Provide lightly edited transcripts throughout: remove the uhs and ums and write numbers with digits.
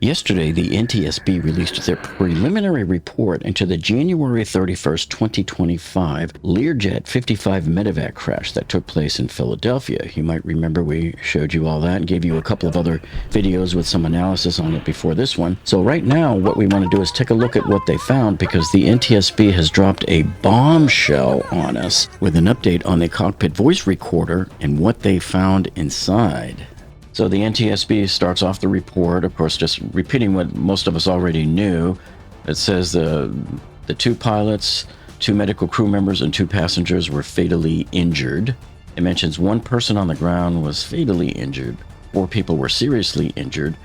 Yesterday, the NTSB released their preliminary report into the January 31st, 2025 Learjet 55 Medevac crash that took place in Philadelphia. You might remember we showed you all that and gave you a couple of other videos with some analysis on it before this one. So right now, what we want to do is take a look at what they found, because the NTSB has dropped a bombshell on us with an update on the cockpit voice recorder and what they found inside. So the NTSB starts off the report, of course, just repeating what most of us already knew. It says the two pilots, 2 medical crew members, and 2 passengers were fatally injured. It mentions 1 person on the ground was fatally injured, 4 people were seriously injured,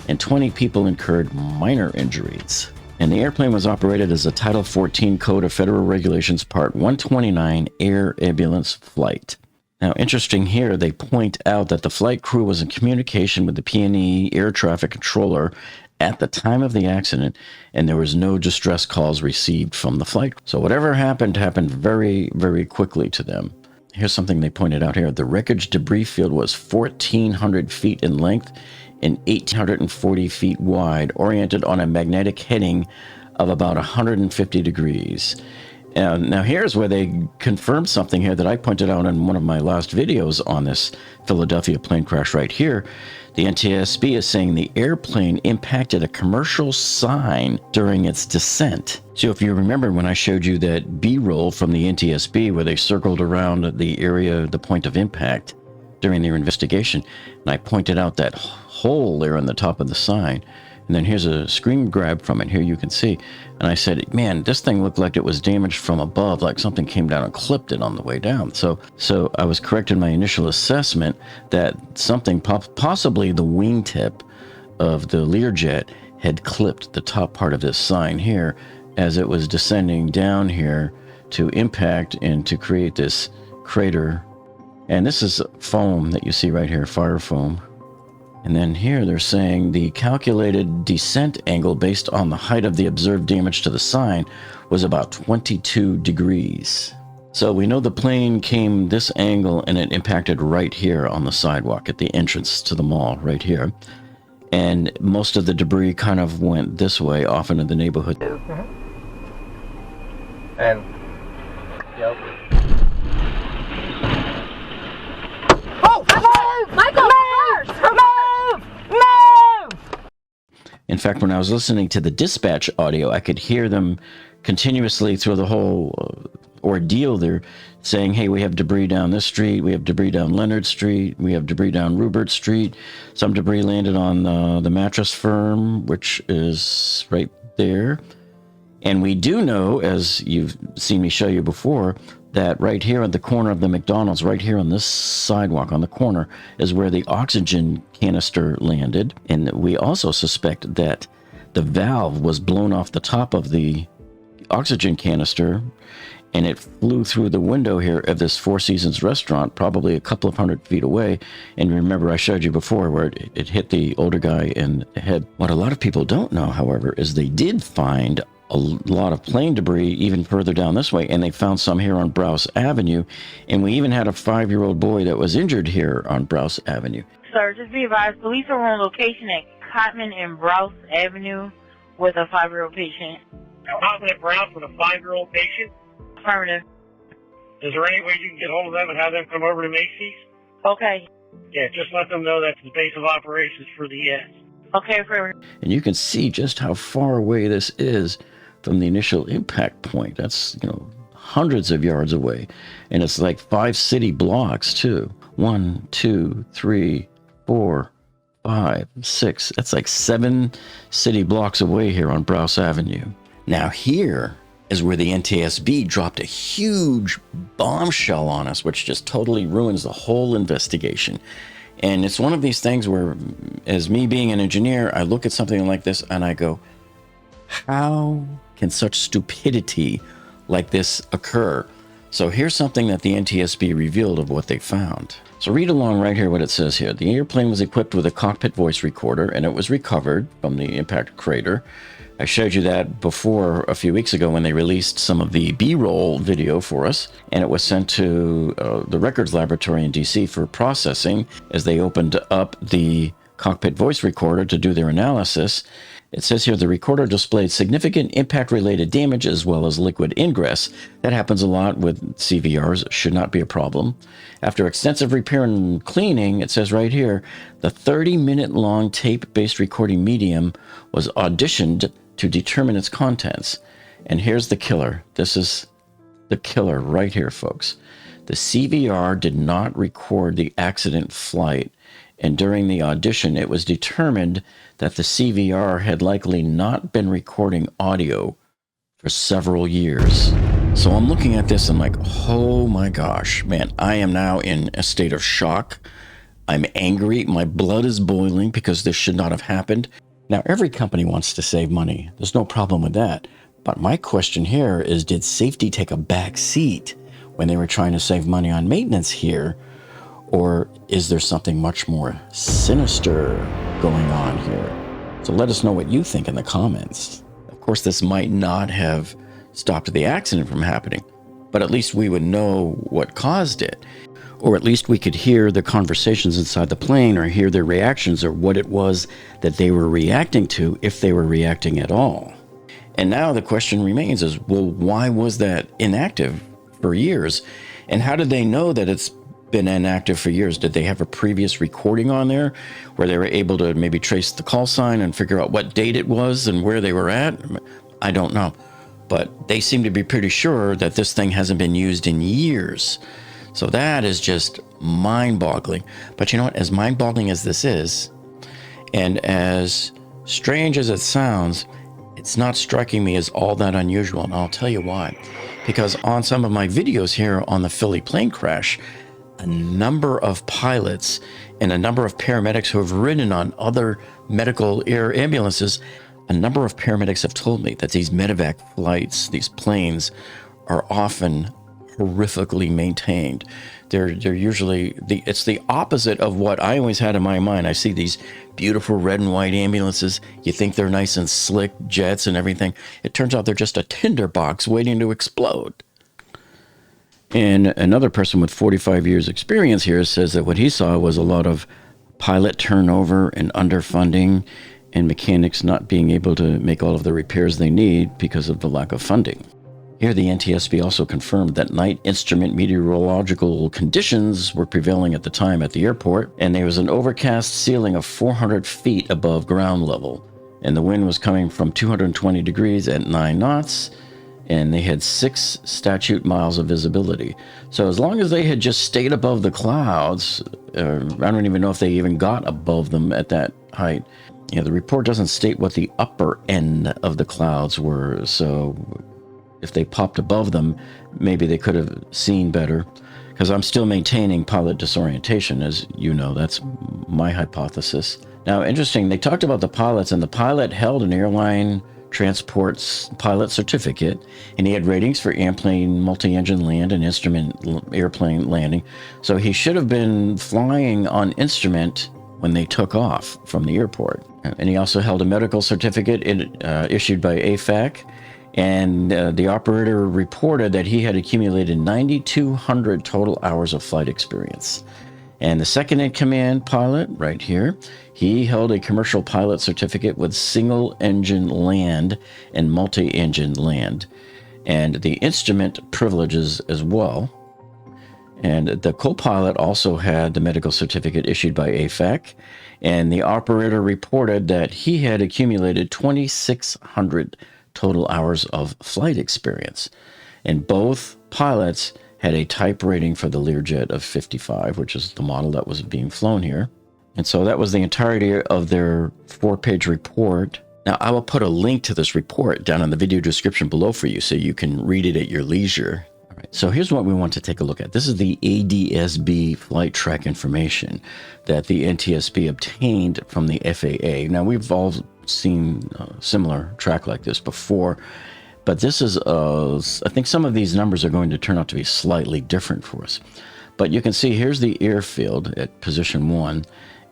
and 20 people incurred minor injuries. And the airplane was operated as a Title 14 Code of Federal Regulations Part 129 air ambulance flight. Now, interesting here, they point out that the flight crew was in communication with the P&E air traffic controller at the time of the accident, and there was no distress calls received from the flight. So whatever happened very, very quickly to them. Here's something they pointed out here. The wreckage debris field was 1,400 feet in length and 1,840 feet wide, oriented on a magnetic heading of about 150 degrees. Now here's where they confirm something here that I pointed out in one of my last videos on this Philadelphia plane crash right here. The NTSB is saying the airplane impacted a commercial sign during its descent. So if you remember when I showed you that B-roll from the NTSB where they circled around the area, the point of impact during their investigation, and I pointed out that hole there on the top of the sign. And then here's a screen grab from it. Here you can see. And I said, man, this thing looked like it was damaged from above, like something came down and clipped it on the way down. So I was correct in my initial assessment that something, possibly the wingtip of the Learjet, had clipped the top part of this sign here as it was descending down here to impact and to create this crater. And this is foam that you see right here, fire foam. And then here they're saying the calculated descent angle based on the height of the observed damage to the sign was about 22 degrees. So we know the plane came this angle and it impacted right here on the sidewalk at the entrance to the mall right here. And most of the debris kind of went this way off into the neighborhood. And yep. Oh, Michael! In fact, when I was listening to the dispatch audio, I could hear them continuously through the whole ordeal. They're saying, hey, we have debris down this street, we have debris down Leonard Street, we have debris down Rupert Street. Some debris landed on the mattress firm, which is right there. And we do know, as you've seen me show you before, that right here at the corner of the McDonald's, right here on this sidewalk on the corner, is where the oxygen canister landed. And we also suspect that the valve was blown off the top of the oxygen canister and it flew through the window here of this Four Seasons restaurant, probably a couple of 100 feet away. And remember, I showed you before where it hit the older guy in the head. What a lot of people don't know, however, is they did find a lot of plane debris even further down this way, and they found some here on Browse Avenue, and we even had a 5-year-old boy that was injured here on Browse Avenue. Sir, just be advised, police are on location at Cotman and Browse Avenue with a 5-year-old patient. Cotman and Browse with a 5-year-old patient? Affirmative. Is there any way you can get hold of them and have them come over to Macy's? Okay. Yeah, just let them know that's the base of operations for the Okay, affirmative. And you can see just how far away this is from the initial impact point. That's, hundreds of yards away. And it's like 5 city blocks, too. 1, 2, 3, 4, 5, 6. That's like 7 city blocks away here on Browse Avenue. Now here is where the NTSB dropped a huge bombshell on us, which just totally ruins the whole investigation. And it's one of these things where, as me being an engineer, I look at something like this and I go, how can such stupidity like this occur? So here's something that the NTSB revealed of what they found. So read along right here what it says here. The airplane was equipped with a cockpit voice recorder and it was recovered from the impact crater. I showed you that before a few weeks ago when they released some of the B-roll video for us, and it was sent to the Records Laboratory in DC for processing as they opened up the cockpit voice recorder to do their analysis. It says here the recorder displayed significant impact-related damage as well as liquid ingress. That happens a lot with CVRs. It should not be a problem. After extensive repair and cleaning, it says right here, the 30-minute-long tape-based recording medium was auditioned to determine its contents. And here's the killer. This is the killer right here, folks. The CVR did not record the accident flight, and during the audition, it was determined that the CVR had likely not been recording audio for several years. So I'm looking at this and like, oh my gosh, man, I am now in a state of shock. I'm angry. My blood is boiling because this should not have happened. Now, every company wants to save money. There's no problem with that. But my question here is, did safety take a back seat when they were trying to save money on maintenance here? Or is there something much more sinister going on here? So let us know what you think in the comments. Of course, this might not have stopped the accident from happening, but at least we would know what caused it. Or at least we could hear the conversations inside the plane or hear their reactions or what it was that they were reacting to, if they were reacting at all. And now the question remains is, well, why was that inactive for years? And how did they know that it's been inactive for years? Did they have a previous recording on there where they were able to maybe trace the call sign and figure out what date it was and where they were at? I don't know. But they seem to be pretty sure that this thing hasn't been used in years. So that is just mind-boggling. But you know what? As mind-boggling as this is, and as strange as it sounds, it's not striking me as all that unusual. And I'll tell you why. Because on some of my videos here on the Philly plane crash, a number of pilots and a number of paramedics who have ridden on other medical air ambulances, a number of paramedics have told me that these medevac flights, these planes, are often horrifically maintained. They're usually, it's the opposite of what I always had in my mind. I see these beautiful red and white ambulances. You think they're nice and slick, jets and everything. It turns out they're just a tinderbox waiting to explode. And another person with 45 years experience here says that what he saw was a lot of pilot turnover and underfunding and mechanics not being able to make all of the repairs they need because of the lack of funding. Here, the NTSB also confirmed that night instrument meteorological conditions were prevailing at the time at the airport, and there was an overcast ceiling of 400 feet above ground level, and the wind was coming from 220 degrees at 9 knots, and they had 6 statute miles of visibility. So as long as they had just stayed above the clouds, I don't even know if they even got above them at that height. You know, the report doesn't state what the upper end of the clouds were, so if they popped above them, maybe they could have seen better. Because I'm still maintaining pilot disorientation, as you know, that's my hypothesis. Now, interesting, they talked about the pilots, and the pilot held an airline transport's pilot certificate, and he had ratings for airplane multi-engine land and instrument airplane landing. So he should have been flying on instrument when they took off from the airport. And he also held a medical certificate issued by AFAC, and the operator reported that he had accumulated 9,200 total hours of flight experience. And the second-in-command pilot, right here, he held a commercial pilot certificate with single-engine land and multi-engine land, and the instrument privileges as well. And the co-pilot also had the medical certificate issued by AFAC, and the operator reported that he had accumulated 2,600 total hours of flight experience. And both pilots had a type rating for the Learjet of 55, which is the model that was being flown here. And so that was the entirety of their 4-page report. Now, I will put a link to this report down in the video description below for you so you can read it at your leisure. All right, so here's what we want to take a look at. This is the ADS-B flight track information that the NTSB obtained from the FAA. Now, we've all seen a similar track like this before, but this is, I think some of these numbers are going to turn out to be slightly different for us. But you can see here's the airfield at position 1,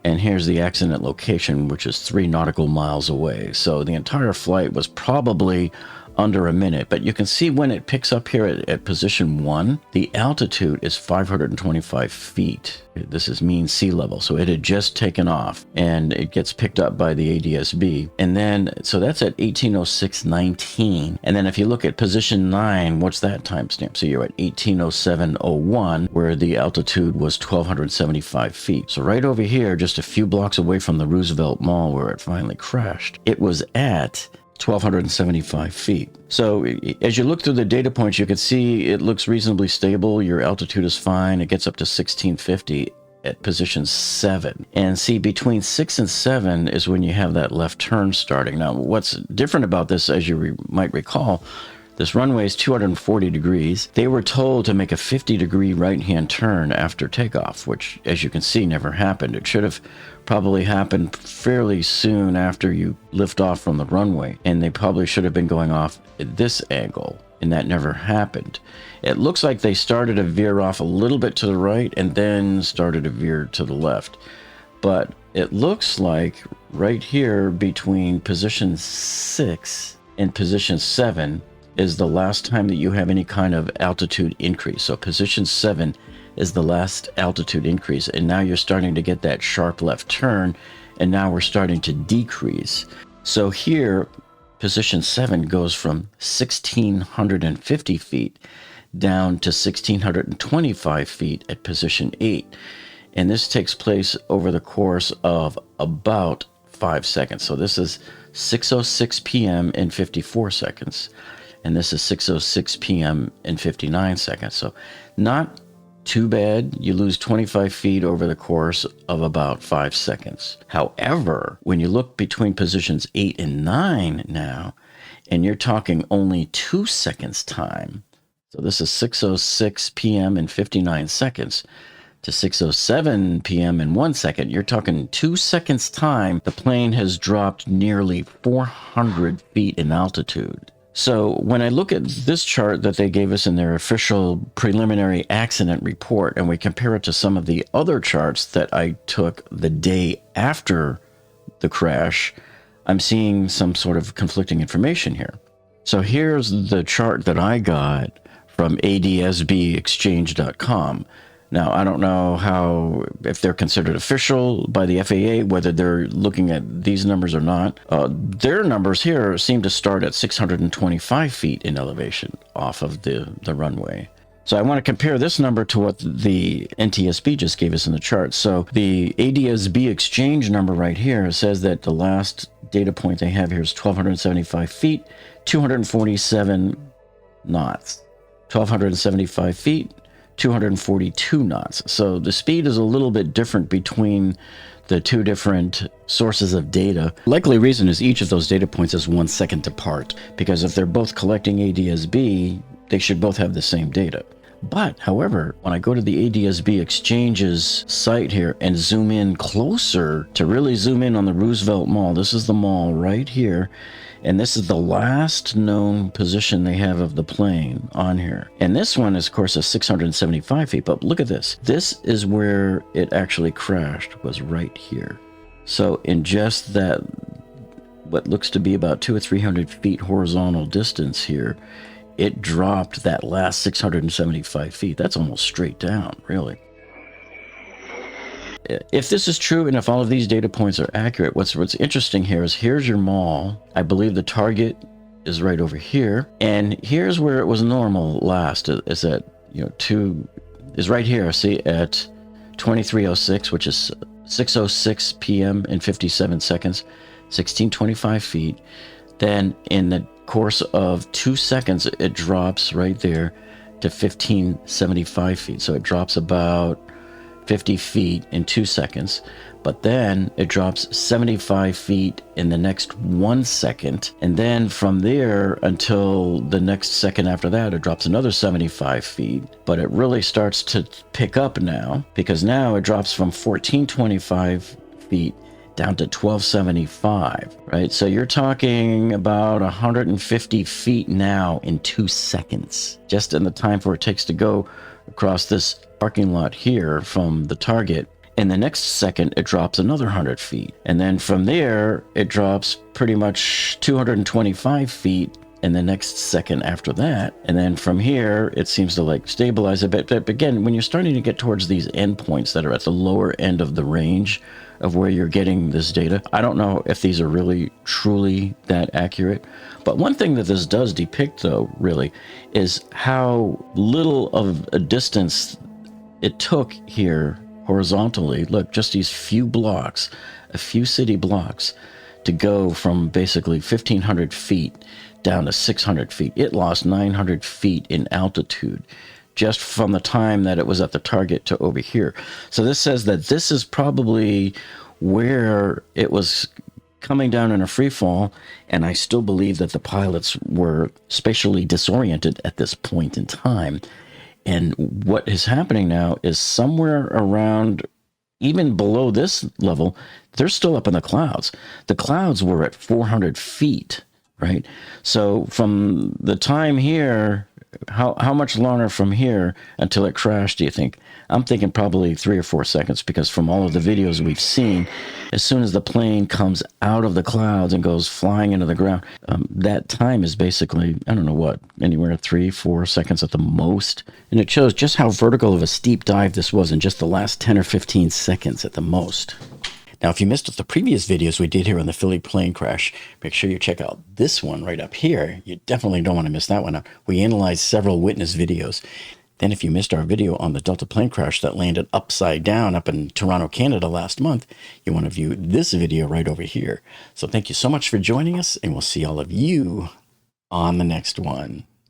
and here's the accident location, which is 3 nautical miles away. So the entire flight was probably under a minute. But you can see when it picks up here at position 1, the altitude is 525 feet. This is mean sea level. So it had just taken off, and it gets picked up by the ADS-B. And then, so that's at 1806.19. And then if you look at position 9, what's that timestamp? So you're at 1807.01, where the altitude was 1,275 feet. So right over here, just a few blocks away from the Roosevelt Mall where it finally crashed, it was at 1,275 feet. So as you look through the data points, you can see it looks reasonably stable. Your altitude is fine. It gets up to 1,650 at position 7. And see, between 6 and 7 is when you have that left turn starting. Now, what's different about this, as you might recall, this runway is 240 degrees. They were told to make a 50-degree right-hand turn after takeoff, which, as you can see, never happened. It should have probably happened fairly soon after you lift off from the runway, and they probably should have been going off at this angle, and that never happened. It looks like they started to veer off a little bit to the right and then started to veer to the left. But it looks like right here between position 6 and position 7 is the last time that you have any kind of altitude increase. So position 7 is the last altitude increase, and now you're starting to get that sharp left turn, and now we're starting to decrease. So here, position 7 goes from 1,650 feet down to 1,625 feet at position 8. And this takes place over the course of about 5 seconds. So this is 6:06 p.m. and 54 seconds. And this is 6:06 p.m. and 59 seconds. So not too bad. You lose 25 feet over the course of about 5 seconds. However, when you look between positions 8 and 9 now, and you're talking only 2 seconds time, so this is 6:06 p.m. and 59 seconds to 6:07 p.m. in 1 second, you're talking 2 seconds time, the plane has dropped nearly 400 feet in altitude. So when I look at this chart that they gave us in their official preliminary accident report, and we compare it to some of the other charts that I took the day after the crash, I'm seeing some sort of conflicting information here. So here's the chart that I got from ADSBexchange.com. Now, I don't know if they're considered official by the FAA, whether they're looking at these numbers or not. Their numbers here seem to start at 625 feet in elevation off of the runway. So I want to compare this number to what the NTSB just gave us in the chart. So the ADS-B exchange number right here says that the last data point they have here is 1,275 feet, 247 knots. 1,275 feet, 242 knots. So the speed is a little bit different between the two different sources of data. Likely reason is each of those data points is 1 second apart, because if they're both collecting ADS-B, they should both have the same data. But, however, when I go to the ADS-B Exchange's site here and zoom in closer, to really zoom in on the Roosevelt Mall, this is the mall right here, and this is the last known position they have of the plane on here. And this one is, of course, a 675 feet, but look at this. This is where it actually crashed, was right here. So in just that, what looks to be about 200 or 300 feet horizontal distance here, it dropped that last 675 feet. That's almost straight down, really. If this is true, and if all of these data points are accurate, what's interesting here is here's your mall. I believe the target is right over here, and here's where it was normal last. Is at is right here. See, at 23:06, which is 6:06 p.m. and 57 seconds, 1,625 feet. Then in the course of 2 seconds, it drops right there to 1,575 feet. So it drops about 50 feet in 2 seconds, but then it drops 75 feet in the next 1 second, and then from there until the next second after that, it drops another 75 feet. But it really starts to pick up now, because now it drops from 1,425 feet down to 1,275, right? So you're talking about 150 feet now in 2 seconds, just in the time for it takes to go across this parking lot here from the target. In the next second, it drops another 100 feet. And then from there, it drops pretty much 225 feet and the next second after that. And then from here, it seems to like stabilize a bit. But again, when you're starting to get towards these endpoints that are at the lower end of the range of where you're getting this data, I don't know if these are really truly that accurate. But one thing that this does depict, though, really, is how little of a distance it took here horizontally. Look, just these few blocks, a few city blocks, to go from basically 1,500 feet down to 600 feet. It lost 900 feet in altitude just from the time that it was at the target to over here. So this says that this is probably where it was coming down in a free fall, and I still believe that the pilots were spatially disoriented at this point in time. And what is happening now is somewhere around, even below this level, they're still up in the clouds. The clouds were at 400 feet, right? So from the time here, how much longer from here until it crashed, do you think? I'm thinking probably 3 or 4 seconds, because from all of the videos we've seen, as soon as the plane comes out of the clouds and goes flying into the ground, that time is basically, I don't know what, anywhere 3, 4 seconds at the most. And it shows just how vertical of a steep dive this was in just the last 10 or 15 seconds at the most. Now, if you missed the previous videos we did here on the Philly plane crash, make sure you check out this one right up here. You definitely don't want to miss that one. We analyzed several witness videos. Then if you missed our video on the Delta plane crash that landed upside down up in Toronto, Canada last month, you want to view this video right over here. So thank you so much for joining us, and we'll see all of you on the next one.